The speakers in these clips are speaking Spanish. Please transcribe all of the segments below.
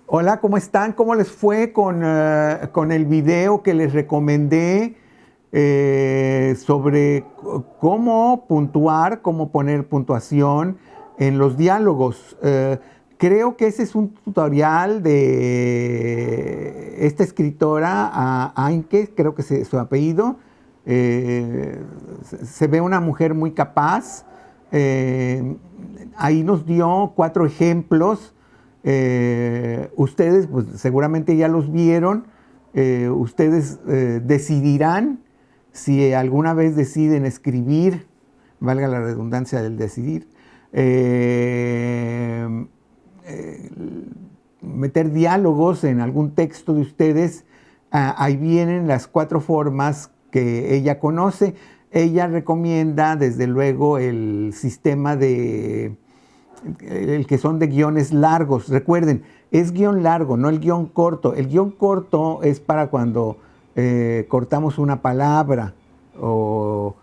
Hola, ¿cómo están? ¿Cómo les fue con el video que les recomendé sobre cómo puntuar, cómo poner puntuación en los diálogos? Creo que ese es un tutorial de esta escritora, Ainke, creo que es su apellido. Se ve una mujer muy capaz. Ahí nos dio 4 ejemplos. Ustedes pues seguramente ya los vieron. Ustedes decidirán si alguna vez deciden escribir, valga la redundancia del decidir, meter diálogos en algún texto de ustedes. Ahí vienen las 4 formas que ella conoce. Ella recomienda desde luego el sistema el que son de guiones largos. Recuerden, es guión largo, no el guión corto. El guión corto es para cuando cortamos una palabra o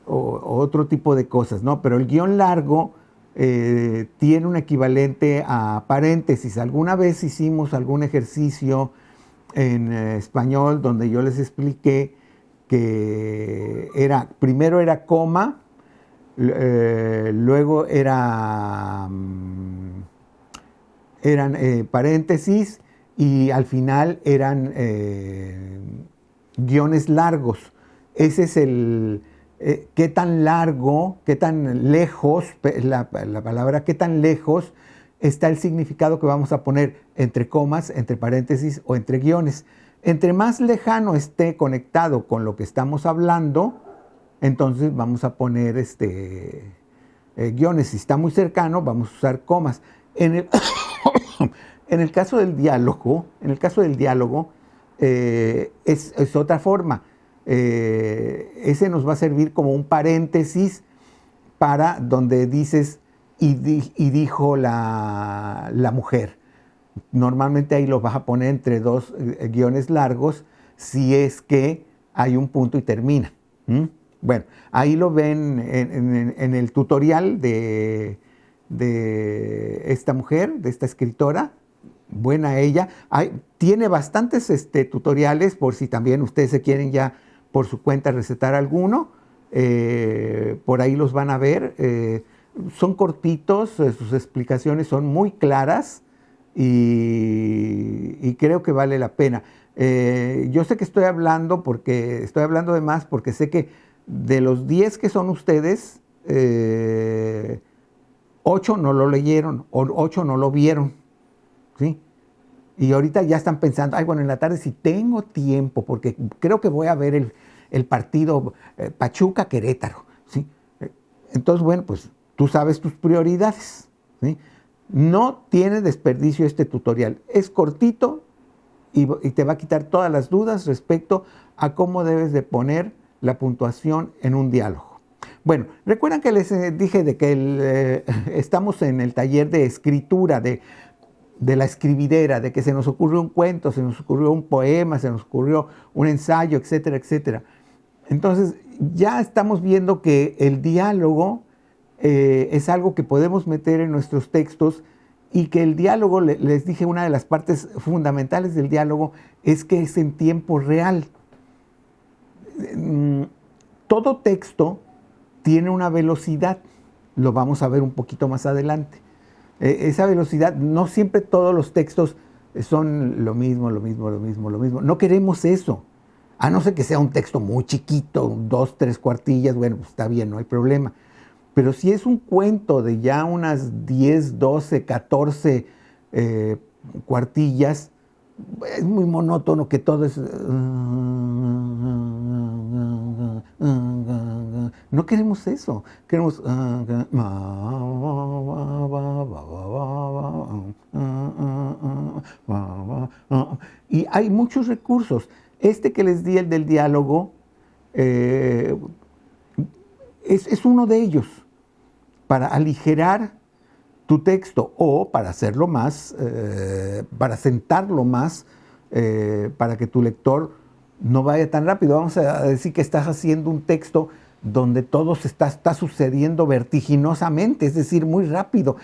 otro tipo de cosas, ¿no? Pero el guión largo tiene un equivalente a paréntesis. Alguna vez hicimos algún ejercicio en español donde yo les expliqué que primero era coma, luego eran paréntesis y al final eran guiones largos. Ese es qué tan largo, qué tan lejos, la palabra qué tan lejos está el significado que vamos a poner entre comas, entre paréntesis o entre guiones. Entre más lejano esté conectado con lo que estamos hablando, entonces vamos a poner guiones. Si está muy cercano, vamos a usar comas. En el caso del diálogo, es otra forma. Ese nos va a servir como un paréntesis para donde dices y dijo la mujer. Normalmente ahí lo vas a poner entre 2 guiones largos si es que hay un punto y termina. Bueno, ahí lo ven en el tutorial de esta mujer, de esta escritora. Buena ella. Tiene bastantes tutoriales por si también ustedes se quieren ya por su cuenta recetar alguno. Por ahí los van a ver. Son cortitos, sus explicaciones son muy claras y creo que vale la pena. Yo sé que estoy hablando de más porque sé que de los 10 que son ustedes, 8 no lo leyeron o 8 no lo vieron, ¿sí? Y ahorita ya están pensando, bueno, en la tarde si tengo tiempo, porque creo que voy a ver el partido Pachuca-Querétaro, ¿sí? Entonces, bueno, pues tú sabes tus prioridades, ¿sí? No tiene desperdicio este tutorial. Es cortito y te va a quitar todas las dudas respecto a cómo debes de poner la puntuación en un diálogo. Bueno, recuerdan que les dije de que estamos en el taller de escritura, de la escribidera, de que se nos ocurrió un cuento, se nos ocurrió un poema, se nos ocurrió un ensayo, etcétera, etcétera. Entonces, ya estamos viendo que el diálogo es algo que podemos meter en nuestros textos y que el diálogo, les dije, una de las partes fundamentales del diálogo es que es en tiempo real. Todo texto tiene una velocidad, lo vamos a ver un poquito más adelante. Esa velocidad, no siempre todos los textos son lo mismo. No queremos eso, a no ser que sea un texto muy chiquito, 2, 3 cuartillas, bueno, pues está bien, no hay problema. Pero si es un cuento de ya unas 10, 12, 14 cuartillas, es muy monótono que todo es... No queremos eso, queremos... Y hay muchos recursos. Este que les di, el del diálogo, es uno de ellos, para aligerar tu texto o para hacerlo más, para sentarlo más, para que tu lector no vaya tan rápido. Vamos a decir que estás haciendo un texto donde todo está sucediendo vertiginosamente, es decir, muy rápido.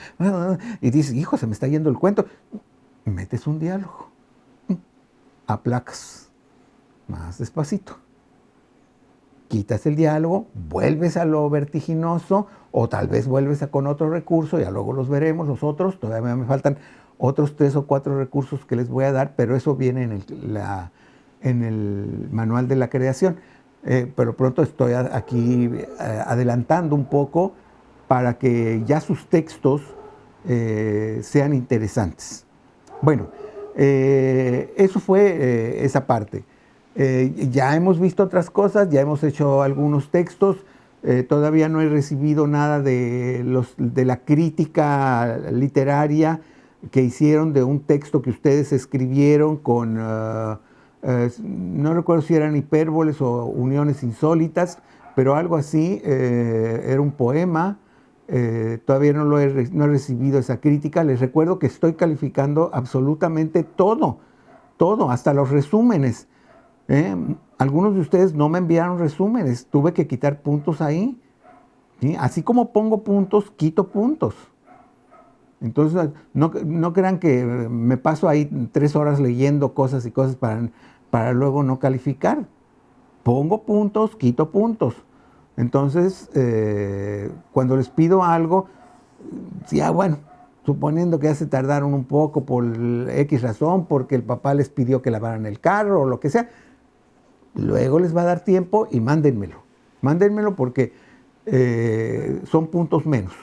Y dices, hijo, se me está yendo el cuento. metes un diálogo, aplacas más despacito, quitas el diálogo, vuelves a lo vertiginoso o tal vez vuelves con otro recurso, ya luego los veremos los otros, todavía me faltan otros 3 o 4 recursos que les voy a dar, pero eso viene en el manual de la creación. Pero pronto estoy aquí adelantando un poco para que ya sus textos sean interesantes. Bueno, eso fue esa parte. Ya hemos visto otras cosas, ya hemos hecho algunos textos, todavía no he recibido nada de la crítica literaria que hicieron de un texto que ustedes escribieron con, no recuerdo si eran hipérboles o uniones insólitas, pero algo así, era un poema. Todavía no he recibido esa crítica. Les recuerdo que estoy calificando absolutamente todo, hasta los resúmenes. Algunos de ustedes no me enviaron resúmenes, tuve que quitar puntos ahí, ¿sí? Así como pongo puntos, quito puntos. Entonces, no crean que me paso ahí 3 horas leyendo cosas y cosas para luego no calificar. Pongo puntos, quito puntos. Entonces, cuando les pido algo, ya bueno, suponiendo que ya se tardaron un poco por X razón, porque el papá les pidió que lavaran el carro o lo que sea, luego les va a dar tiempo y mándenmelo. Mándenmelo porque son puntos menos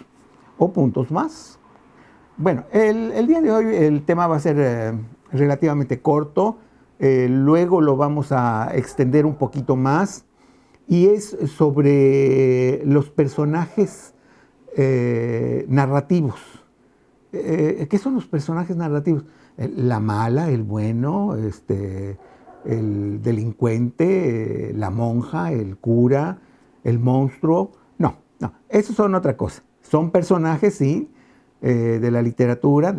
o puntos más. Bueno, el día de hoy el tema va a ser relativamente corto, luego lo vamos a extender un poquito más y es sobre los personajes narrativos. ¿Qué son los personajes narrativos? La mala, el bueno, el delincuente, la monja, el cura, el monstruo. No, esos son otra cosa. Son personajes, sí, de la literatura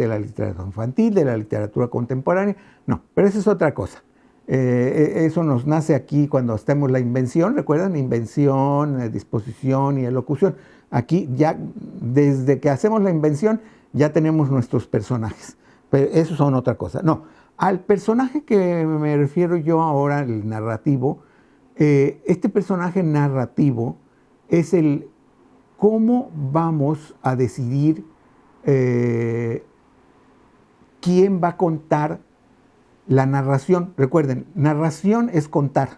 infantil, de la literatura contemporánea. No, pero eso es otra cosa. Eso nos nace aquí cuando hacemos la invención, ¿recuerdan? Invención, disposición y elocución. Aquí ya, desde que hacemos la invención, ya tenemos nuestros personajes. Pero esos son otra cosa. No, al personaje que me refiero yo ahora, el narrativo, este personaje narrativo es el cómo vamos a decidir quién va a contar la narración. Recuerden, narración es contar.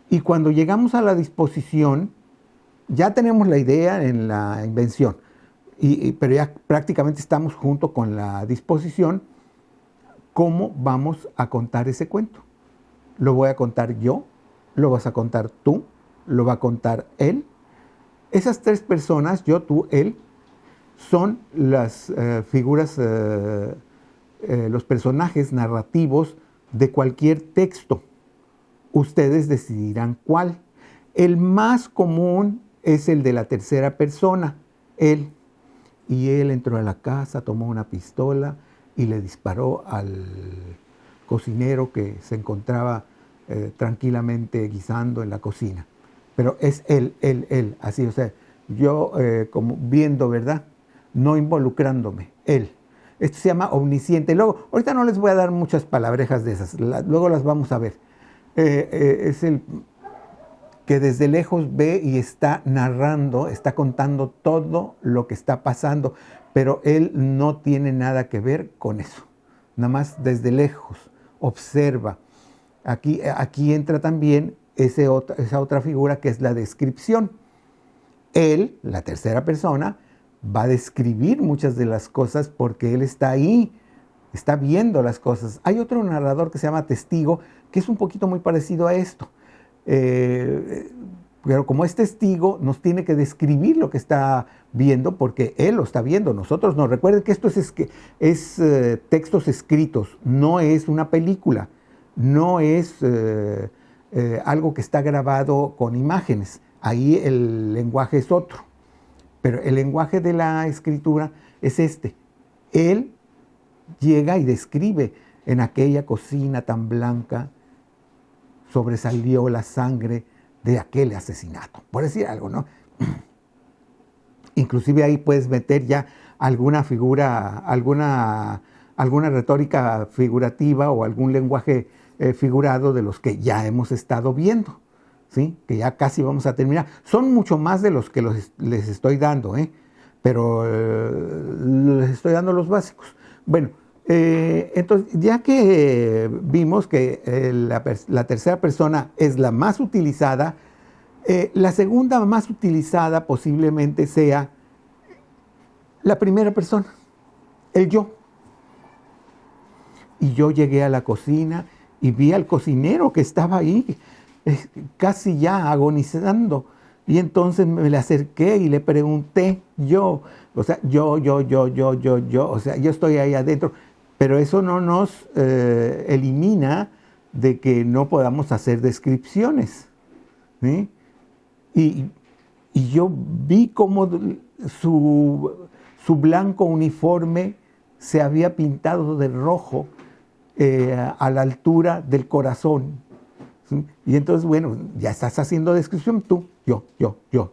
Y cuando llegamos a la disposición, ya tenemos la idea en la invención, pero ya prácticamente estamos junto con la disposición. ¿Cómo vamos a contar ese cuento? ¿Lo voy a contar yo? ¿Lo vas a contar tú? ¿Lo va a contar él? Esas 3 personas, yo, tú, él, son las figuras, los personajes narrativos de cualquier texto. Ustedes decidirán cuál. El más común es el de la tercera persona, él. Y él entró a la casa, tomó una pistola y le disparó al cocinero que se encontraba tranquilamente guisando en la cocina. Pero es él, así, o sea, yo como viendo, ¿verdad? No involucrándome, él. Esto se llama omnisciente. Luego, ahorita no les voy a dar muchas palabrejas de esas, luego las vamos a ver. Es el que desde lejos ve y está narrando, está contando todo lo que está pasando, pero él no tiene nada que ver con eso. Nada más desde lejos observa. Aquí entra también esa otra figura que es la descripción. Él, la tercera persona, va a describir muchas de las cosas porque él está ahí, está viendo las cosas. Hay otro narrador que se llama testigo, que es un poquito muy parecido a esto. Pero como es testigo, nos tiene que describir lo que está viendo porque él lo está viendo, nosotros no. Recuerden que esto es textos escritos, no es una película, no es algo que está grabado con imágenes. Ahí el lenguaje es otro. Pero el lenguaje de la escritura es este. Él llega y describe: en aquella cocina tan blanca sobresalió la sangre de aquel asesinato. Por decir algo, ¿no? Inclusive ahí puedes meter ya alguna figura, alguna alguna retórica figurativa o algún lenguaje figurado de los que ya hemos estado viendo, ¿sí? Que ya casi vamos a terminar. Son mucho más de los que les estoy dando, pero les estoy dando los básicos. Bueno, entonces, ya que vimos que la tercera persona es la más utilizada, la segunda más utilizada posiblemente sea la primera persona, el yo. Y yo llegué a la cocina y vi al cocinero que estaba ahí, casi ya agonizando. Y entonces me le acerqué y le pregunté yo, o sea, yo, o sea, yo estoy ahí adentro. Pero eso no nos elimina de que no podamos hacer descripciones, ¿sí? Y yo vi cómo su blanco uniforme se había pintado de rojo a la altura del corazón, ¿sí? Y entonces, bueno, ya estás haciendo descripción tú, yo. Pero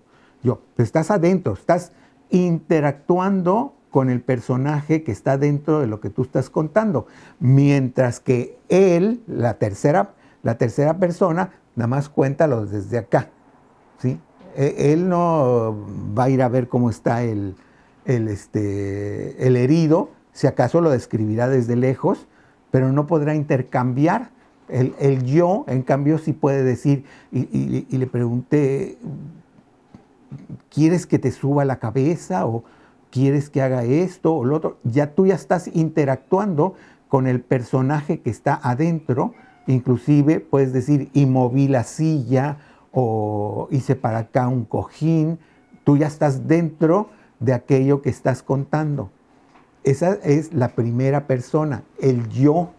estás adentro, estás interactuando con el personaje que está dentro de lo que tú estás contando, mientras que él, la tercera persona, nada más cuéntalo desde acá, ¿sí? Él no va a ir a ver cómo está el herido, si acaso lo describirá desde lejos, pero no podrá intercambiar. El yo, en cambio, sí puede decir, y le pregunté, ¿quieres que te suba la cabeza? ¿O quieres que haga esto o lo otro? Ya tú ya estás interactuando con el personaje que está adentro. Inclusive puedes decir, y moví la silla o hice para acá un cojín. Tú ya estás dentro de aquello que estás contando. Esa es la primera persona, el yo.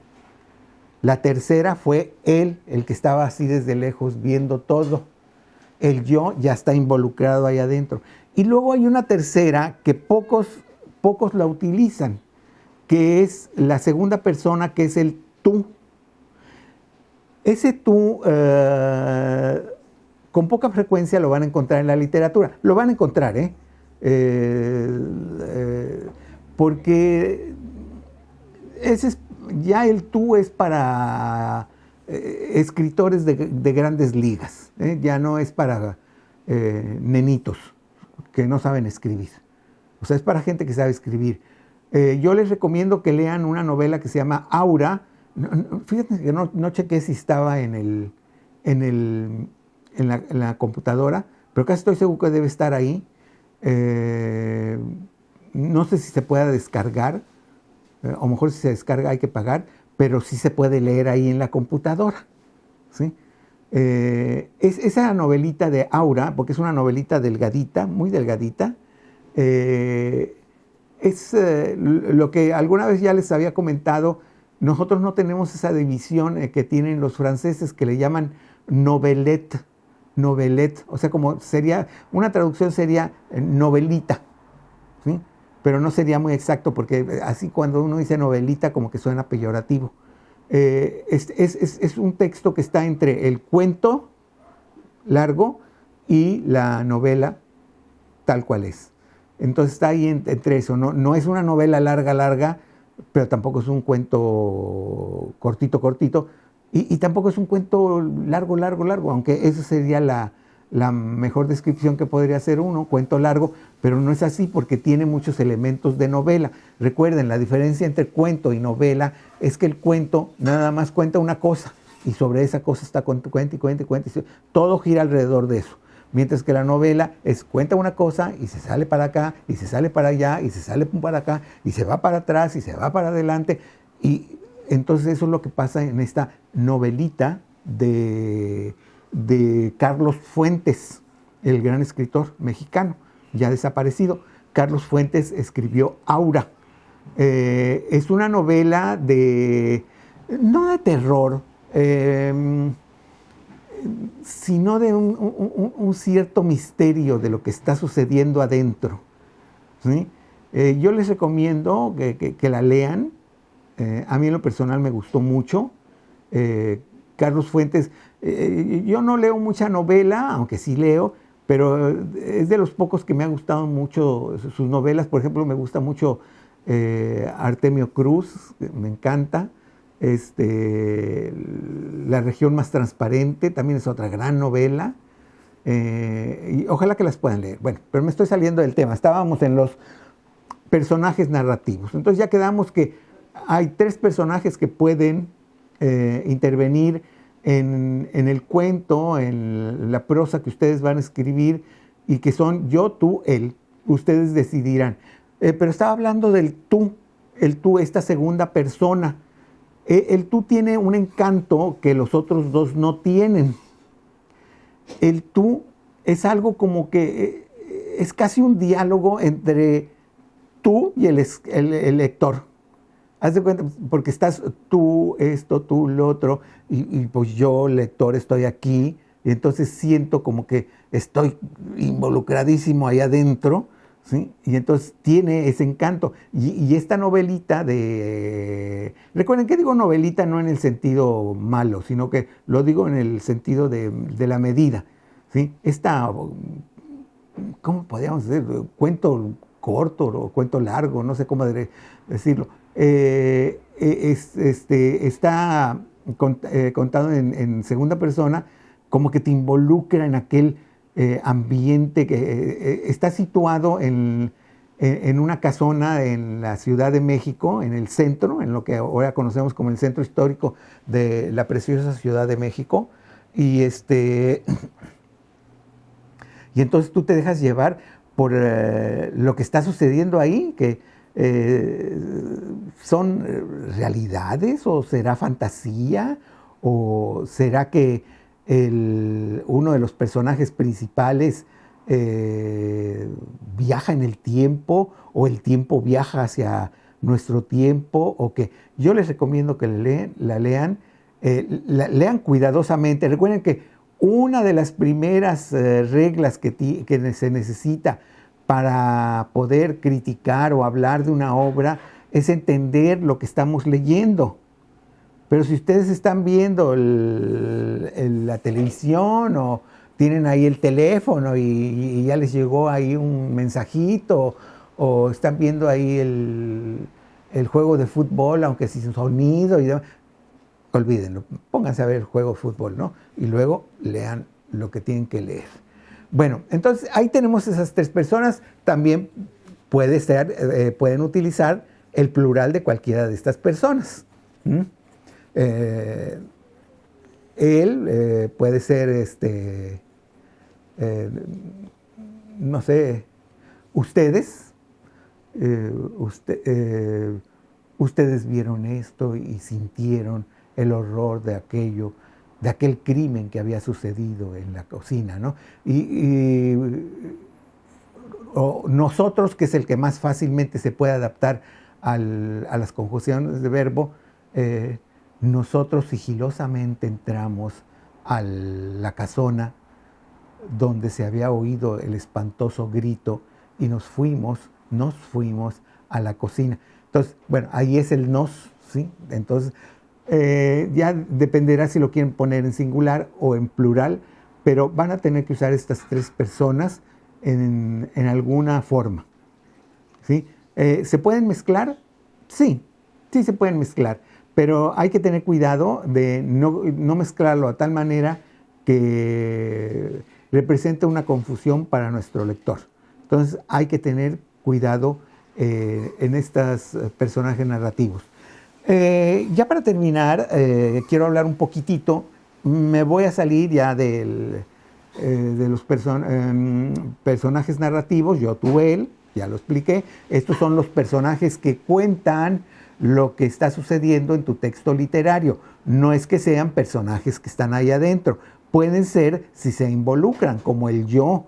La tercera fue él, el que estaba así desde lejos viendo todo. El yo ya está involucrado ahí adentro. Y luego hay una tercera que pocos la utilizan, que es la segunda persona, que es el tú. Ese tú, con poca frecuencia lo van a encontrar en la literatura. Lo van a encontrar, porque ya el tú es para escritores de grandes ligas, ya no es para nenitos que no saben escribir. O sea, es para gente que sabe escribir. Yo les recomiendo que lean una novela que se llama Aura. Fíjate que no chequé si estaba en la computadora, pero casi estoy seguro que debe estar ahí. No sé si se pueda descargar, o mejor si se descarga hay que pagar, pero sí se puede leer ahí en la computadora, ¿sí? Esa novelita de Aura, porque es una novelita delgadita, muy delgadita, es lo que alguna vez ya les había comentado. Nosotros no tenemos esa división que tienen los franceses, que le llaman novelette, o sea, como sería, una traducción sería novelita, ¿sí? Pero no sería muy exacto, porque así cuando uno dice novelita como que suena peyorativo. Es un texto que está entre el cuento largo y la novela tal cual es. Entonces está ahí entre eso. No es una novela larga, pero tampoco es un cuento cortito, y tampoco es un cuento largo, aunque eso sería la mejor descripción que podría hacer uno, cuento largo, pero no es así porque tiene muchos elementos de novela. Recuerden, la diferencia entre cuento y novela es que el cuento nada más cuenta una cosa y sobre esa cosa está cuenta, todo gira alrededor de eso. Mientras que la novela cuenta una cosa y se sale para acá, y se sale para allá, y se sale para acá, y se va para atrás, y se va para adelante. Y entonces eso es lo que pasa en esta novelita de Carlos Fuentes, el gran escritor mexicano, ya desaparecido. Carlos Fuentes escribió Aura. Es una novela no de terror, sino de un cierto misterio de lo que está sucediendo adentro, ¿sí? Yo les recomiendo que la lean. A mí en lo personal me gustó mucho. Carlos Fuentes, yo no leo mucha novela, aunque sí leo, pero es de los pocos que me ha gustado mucho sus novelas. Por ejemplo, me gusta mucho Artemio Cruz, me encanta. La región más transparente, también es otra gran novela. Y ojalá que las puedan leer. Bueno, pero me estoy saliendo del tema. Estábamos en los personajes narrativos. Entonces ya quedamos que hay 3 personajes que pueden intervenir en el cuento, en la prosa que ustedes van a escribir, y que son yo, tú, él. Ustedes decidirán. Pero estaba hablando del tú, el tú, esta segunda persona. El tú tiene un encanto que los otros 2 no tienen. El tú es algo como que es casi un diálogo entre tú y el lector. Haz de cuenta, porque estás tú, esto, tú, lo otro, y pues yo, lector, estoy aquí, y entonces siento como que estoy involucradísimo ahí adentro, ¿sí? Y entonces tiene ese encanto. Y esta novelita recuerden que digo novelita no en el sentido malo, sino que lo digo en el sentido de la medida, ¿sí? ¿Cómo podríamos decir? Cuento corto o cuento largo, no sé cómo decirlo. Está contado en segunda persona, como que te involucra en aquel ambiente que está situado en una casona en la Ciudad de México, en el centro, en lo que ahora conocemos como el centro histórico de la preciosa Ciudad de México. Y entonces tú te dejas llevar por lo que está sucediendo ahí, que son realidades, o será fantasía, o será que uno de los personajes principales viaja en el tiempo, o el tiempo viaja hacia nuestro tiempo, o que yo les recomiendo que la lean cuidadosamente. Recuerden que una de las primeras reglas que se necesita para poder criticar o hablar de una obra es entender lo que estamos leyendo. Pero si ustedes están viendo la televisión, o tienen ahí el teléfono y ya les llegó ahí un mensajito, o están viendo ahí el juego de fútbol, aunque sin sonido y demás, olvídenlo, pónganse a ver el juego de fútbol, ¿no? Y luego lean lo que tienen que leer. Bueno, entonces ahí tenemos esas 3 personas. También pueden utilizar el plural de cualquiera de estas personas. Él puede ser, no sé, ustedes. Ustedes vieron esto y sintieron el horror de aquel crimen que había sucedido en la cocina, ¿no? O nosotros, que es el que más fácilmente se puede adaptar a las conjunciones de verbo, nosotros sigilosamente entramos a la casona donde se había oído el espantoso grito, y nos fuimos a la cocina. Entonces, bueno, ahí es el nos, ¿sí? Entonces, ya dependerá si lo quieren poner en singular o en plural, pero van a tener que usar estas 3 personas en alguna forma, ¿sí? ¿Se pueden mezclar? Sí se pueden mezclar, pero hay que tener cuidado de no mezclarlo a tal manera que represente una confusión para nuestro lector. Entonces hay que tener cuidado en estos personajes narrativos. Ya para terminar, quiero hablar un poquitito. Me voy a salir ya de los personajes narrativos, yo, tú, él, ya lo expliqué. Estos son los personajes que cuentan lo que está sucediendo en tu texto literario. No es que sean personajes que están ahí adentro. Pueden ser si se involucran, como el yo,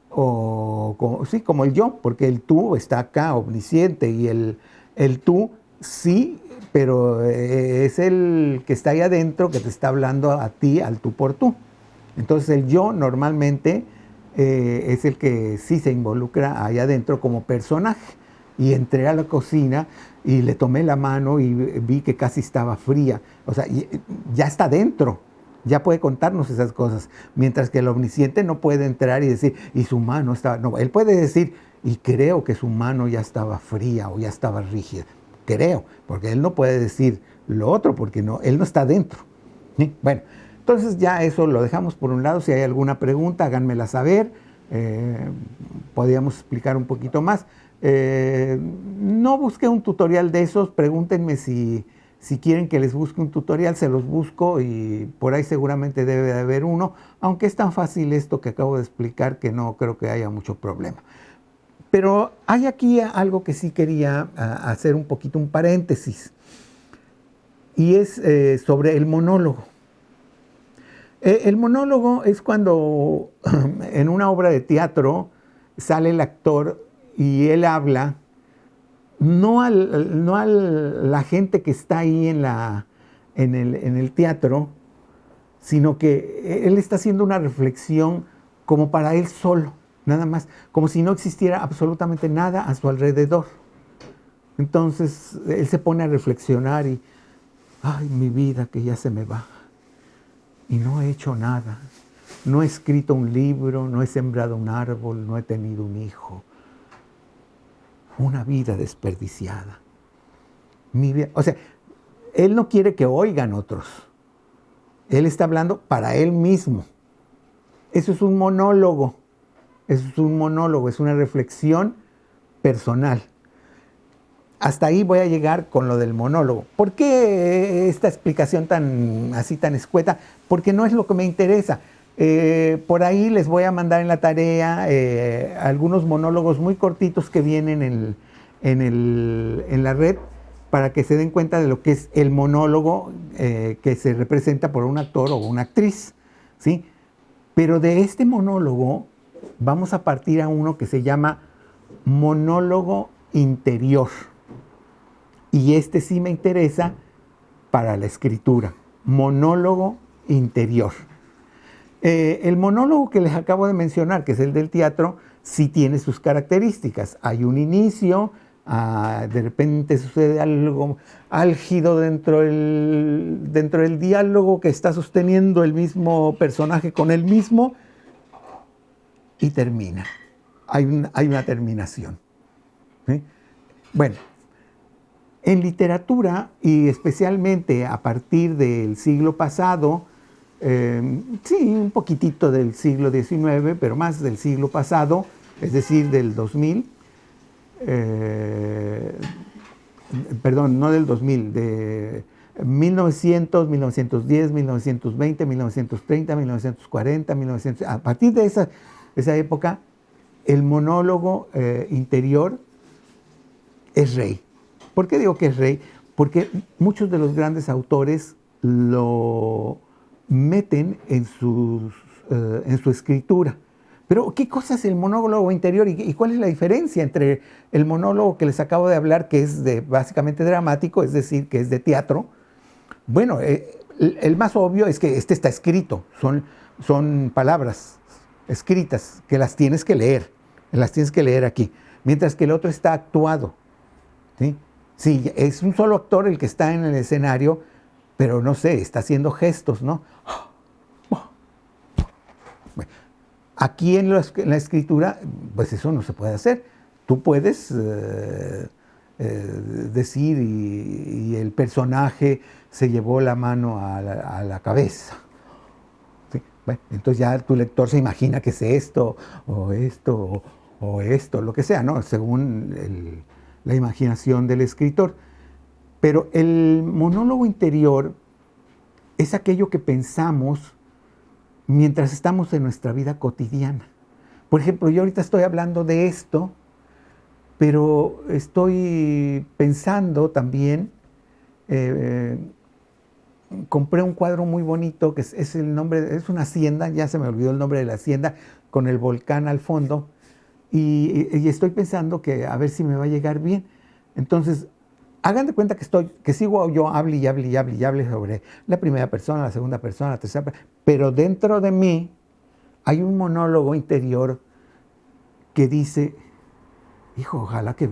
como el yo, porque el tú está acá, omnisciente, y el tú sí, pero es el que está ahí adentro que te está hablando a ti, al tú por tú. Entonces el yo normalmente es el que sí se involucra ahí adentro como personaje. Y entré a la cocina y le tomé la mano y vi que casi estaba fría. O sea, ya está dentro. Ya puede contarnos esas cosas, mientras que el omnisciente no puede entrar y decir, y su mano estaba, no, él puede decir, y creo que su mano ya estaba fría o ya estaba rígida, creo, porque él no puede decir lo otro, porque no, él no está dentro. ¿Sí? Bueno, entonces ya eso lo dejamos por un lado. Si hay alguna pregunta, háganmela saber, podríamos explicar un poquito más. No busqué un tutorial de esos, pregúntenme si quieren que les busque un tutorial, se los busco y por ahí seguramente debe de haber uno, aunque es tan fácil esto que acabo de explicar que no creo que haya mucho problema. Pero hay aquí algo que sí quería hacer un poquito un paréntesis, y es sobre el monólogo. El monólogo es cuando en una obra de teatro sale el actor y él habla no a la gente que está ahí en el teatro, sino que él está haciendo una reflexión como para él solo, nada más, como si no existiera absolutamente nada a su alrededor. Entonces él se pone a reflexionar y, ay, mi vida que ya se me va, y no he hecho nada, no he escrito un libro, no he sembrado un árbol, no he tenido un hijo. Una vida desperdiciada. O sea, él no quiere que oigan otros. Él está hablando para él mismo. Eso es un monólogo. Eso es un monólogo, es una reflexión personal. Hasta ahí voy a llegar con lo del monólogo. ¿Por qué esta explicación tan escueta? Porque no es lo que me interesa. Por ahí les voy a mandar en la tarea algunos monólogos muy cortitos que vienen en la red para que se den cuenta de lo que es el monólogo que se representa por un actor o una actriz, ¿sí? Pero de este monólogo vamos a partir a uno que se llama monólogo interior. Y este sí me interesa para la escritura. Monólogo interior. El monólogo que les acabo de mencionar, que es el del teatro, sí tiene sus características. Hay un inicio, de repente sucede algo álgido dentro del diálogo que está sosteniendo el mismo personaje con él mismo y termina. Hay una terminación. ¿Sí? Bueno, en literatura, y especialmente a partir del siglo pasado, sí, un poquitito del siglo XIX, pero más del siglo pasado, es decir, del 2000, perdón, no del 2000, de 1900, 1910, 1920, 1930, 1940, 1900, a partir de esa época, el monólogo interior es rey. ¿Por qué digo que es rey? Porque muchos de los grandes autores lo meten en su escritura. Pero, ¿qué cosa es el monólogo interior y cuál es la diferencia entre el monólogo que les acabo de hablar, que es básicamente dramático, es decir, que es de teatro? Bueno, el más obvio es que este está escrito, son palabras escritas que las tienes que leer aquí, mientras que el otro está actuado, ¿sí? Sí, es un solo actor el que está en el escenario, pero no sé, está haciendo gestos, ¿no? Aquí en la escritura, pues eso no se puede hacer. Tú puedes decir y el personaje se llevó la mano a la cabeza. ¿Sí? Bueno, entonces ya tu lector se imagina que es esto, o esto, lo que sea, ¿no? Según la imaginación del escritor. Pero el monólogo interior es aquello que pensamos mientras estamos en nuestra vida cotidiana. Por ejemplo, yo ahorita estoy hablando de esto, pero estoy pensando también, compré un cuadro muy bonito, que es el nombre, es una hacienda, ya se me olvidó el nombre de la hacienda, con el volcán al fondo, y estoy pensando que a ver si me va a llegar bien. Entonces, hagan de cuenta que sigo yo, hable y hable sobre la primera persona, la segunda persona, la tercera persona, pero dentro de mí hay un monólogo interior que dice, hijo, ojalá que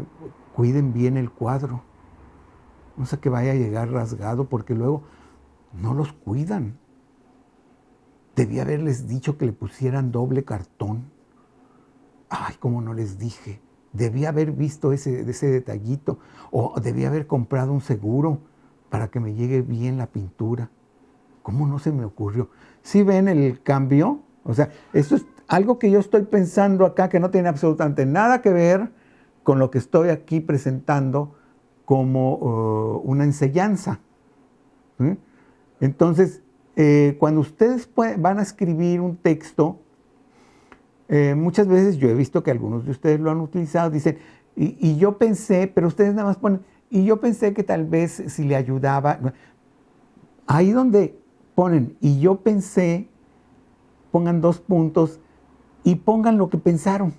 cuiden bien el cuadro, no sé que vaya a llegar rasgado, porque luego no los cuidan. debí haberles dicho que le pusieran doble cartón. Ay, cómo no les dije. Debí haber visto ese detallito, o debí haber comprado un seguro para que me llegue bien la pintura. ¿Cómo no se me ocurrió? ¿Sí ven el cambio? O sea, esto es algo que yo estoy pensando acá que no tiene absolutamente nada que ver con lo que estoy aquí presentando como una enseñanza. ¿Sí? Entonces, cuando ustedes van a escribir un texto, muchas veces yo he visto que algunos de ustedes lo han utilizado, dicen, y yo pensé, pero ustedes nada más ponen, y yo pensé que tal vez si le ayudaba. Ahí donde ponen, y yo pensé, pongan 2 puntos y pongan lo que pensaron.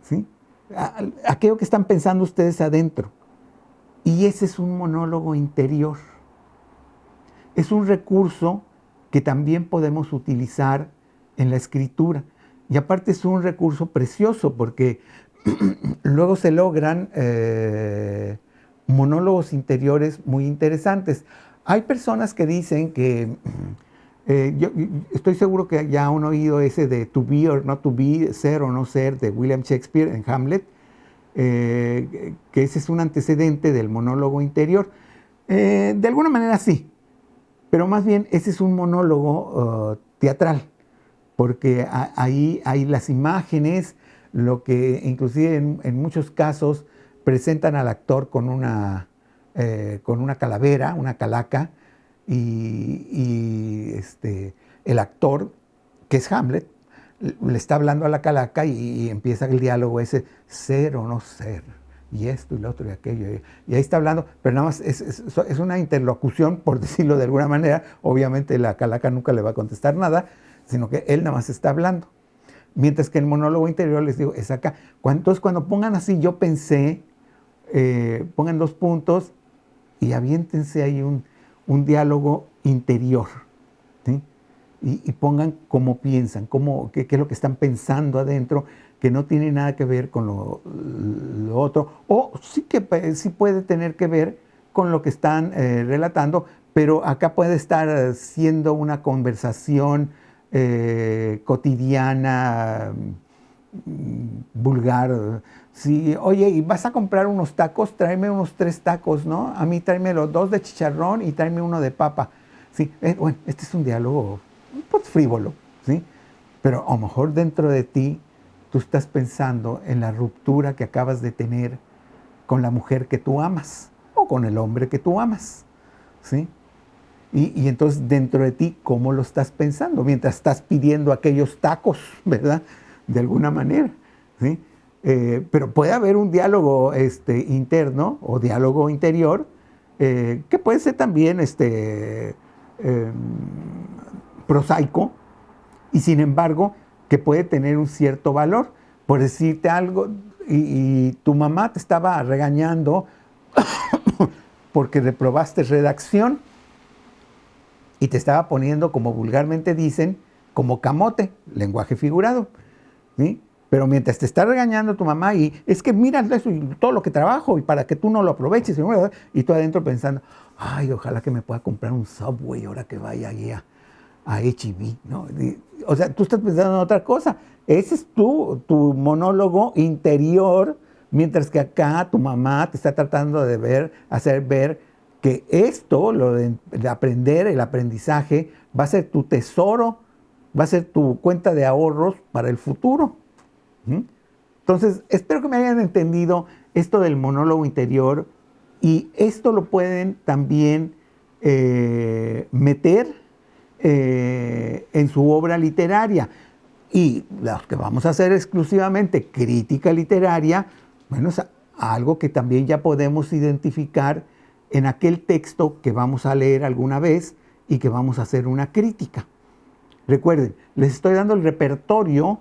¿Sí? Aquello que están pensando ustedes adentro. Y ese es un monólogo interior. Es un recurso que también podemos utilizar en la escritura. Y aparte es un recurso precioso porque luego se logran monólogos interiores muy interesantes. Hay personas que dicen que, yo estoy seguro que ya han oído ese de to be or not to be, ser o no ser, de William Shakespeare en Hamlet, que ese es un antecedente del monólogo interior. De alguna manera sí, pero más bien ese es un monólogo teatral, porque ahí hay las imágenes, lo que inclusive en muchos casos presentan al actor con una calavera, una calaca, y el actor, que es Hamlet, le está hablando a la calaca y empieza el diálogo ese, ser o no ser, y esto y lo otro y aquello, y ahí está hablando, pero nada más es una interlocución, por decirlo de alguna manera. Obviamente la calaca nunca le va a contestar nada, sino que él nada más está hablando. Mientras que el monólogo interior, les digo, es acá. Entonces, cuando pongan así, yo pensé, pongan 2 puntos y aviéntense ahí un diálogo interior, ¿sí? Y pongan cómo piensan, qué es lo que están pensando adentro, que no tiene nada que ver con lo otro, o sí puede tener que ver con lo que están relatando, pero acá puede estar siendo una conversación cotidiana, vulgar. Sí, oye, ¿y vas a comprar unos tacos? Tráeme unos 3 tacos, ¿no? A mí tráeme los 2 de chicharrón y tráeme uno de papa. Sí, bueno, este es un diálogo pues frívolo, ¿sí? Pero a lo mejor dentro de ti tú estás pensando en la ruptura que acabas de tener con la mujer que tú amas o con el hombre que tú amas, ¿sí? Y entonces dentro de ti, ¿cómo lo estás pensando? Mientras estás pidiendo aquellos tacos, ¿verdad? De alguna manera, ¿sí? Pero puede haber un diálogo interno o diálogo interior que puede ser también prosaico, y sin embargo que puede tener un cierto valor. Por decirte algo, y tu mamá te estaba regañando porque reprobaste redacción y te estaba poniendo, como vulgarmente dicen, como camote, lenguaje figurado, ¿sí? Pero mientras te está regañando tu mamá, y es que mira eso y todo lo que trabajo y para que tú no lo aproveches, y tú adentro pensando, ay, ojalá que me pueda comprar un Subway ahora que vaya ahí a H-E-B, ¿no? O sea, tú estás pensando en otra cosa. Ese es tu monólogo interior, mientras que acá tu mamá te está tratando de hacer ver que esto, lo de aprender, el aprendizaje, va a ser tu tesoro, va a ser tu cuenta de ahorros para el futuro. ¿Sí? Entonces, espero que me hayan entendido esto del monólogo interior, y esto lo pueden también meter en su obra literaria. Y los que vamos a hacer exclusivamente crítica literaria, bueno, es algo que también ya podemos identificar en aquel texto que vamos a leer alguna vez y que vamos a hacer una crítica. Recuerden, les estoy dando el repertorio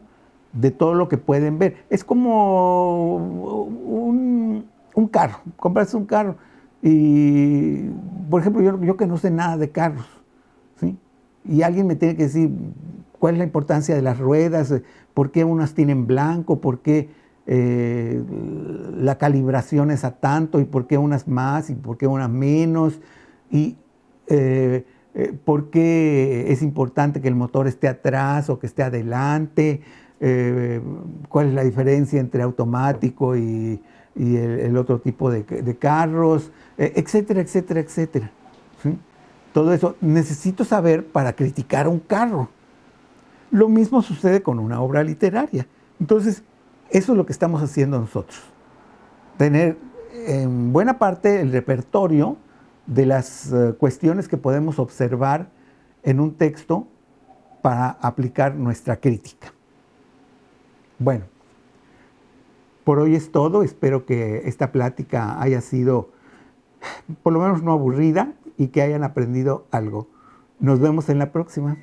de todo lo que pueden ver. Es como un carro, comprarse un carro. Y, por ejemplo, yo que no sé nada de carros, ¿sí? Y alguien me tiene que decir cuál es la importancia de las ruedas, por qué unas tienen blanco, por qué la calibración es a tanto, y por qué unas más y por qué unas menos. Y ¿Por qué es importante que el motor esté atrás o que esté adelante? ¿Cuál es la diferencia entre automático y el otro tipo de carros? Etcétera, etcétera, etcétera. ¿Sí? Todo eso necesito saber para criticar un carro. Lo mismo sucede con una obra literaria. Entonces, eso es lo que estamos haciendo nosotros. Tener en buena parte el repertorio de las cuestiones que podemos observar en un texto para aplicar nuestra crítica. Bueno, por hoy es todo. Espero que esta plática haya sido, por lo menos no aburrida, y que hayan aprendido algo. Nos vemos en la próxima.